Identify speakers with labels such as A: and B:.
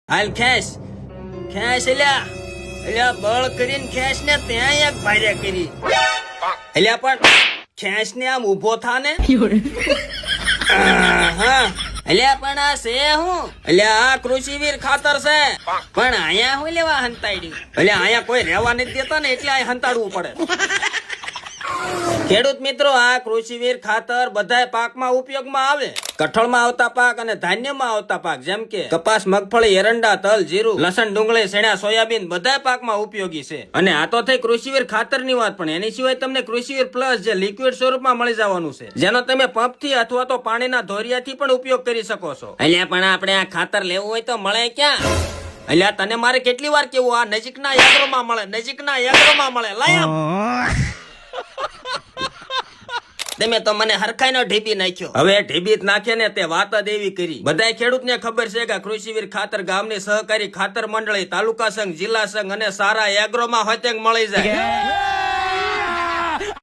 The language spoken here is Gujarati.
A: હાલ ખેંચ ખેંચ એલ્યા બળ કરીને ખેંચ ને ત્યાં એક ભારે કરી એલ્યા પણ ખેંચ ને આમ ઉભો થા ને હા એલ્યા પણ આ છે હું એલ્યા આ કૃષિવીર ખાતર છે પણ અહીંયા હું લેવા હંતાડ્યું એલ્યા અહીંયા કોઈ રહેવા નથી દેતા ને એટલે અહીંયા હંતાડવું પડે ખેડૂત મિત્રો આ કૃષિવીર ખાતર બધાય પાકમાં ઉપયોગમાં આવે કઠોળમાં આવતા પાક અને ધાન્યમાં આવતા પાક જેમ કે કપાસ મગફળી એરંડા તલ જીરું લસણ ડુંગળી શેણા સોયાબીન બધાય પાકમાં ઉપયોગી છે અને આ તો થઈ કૃષિવીર ખાતરની વાત પણ એની સિવાય તમને કૃષિવીર પ્લસ જે લિક્વિડ સ્વરૂપમાં મળી જવાનું છે જેનો તમે પંપથી અથવા તો પાણીના ધોરિયાથી પણ ઉપયોગ કરી શકો છો એટલે પણ આપણે આ ખાતર લેવું હોય તો મળે ક્યાં એટલે તને મારે કેટલી વાર કેવું આ નજીકના એગ્રોમાં મળે લાય તમે તો મને હરખાઈનો ઢીબી નાખ્યો હવે ઢીબી નાખે ને તે વાત જ એવી કરી બધાય ખેડૂતને ખબર છે કે કૃષિવીર ખાતર ગામની સહકારી ખાતર મંડળી તાલુકા સંઘ જિલ્લા સંઘ અને સારા એગ્રોમાં હોતેંગ મળી જાય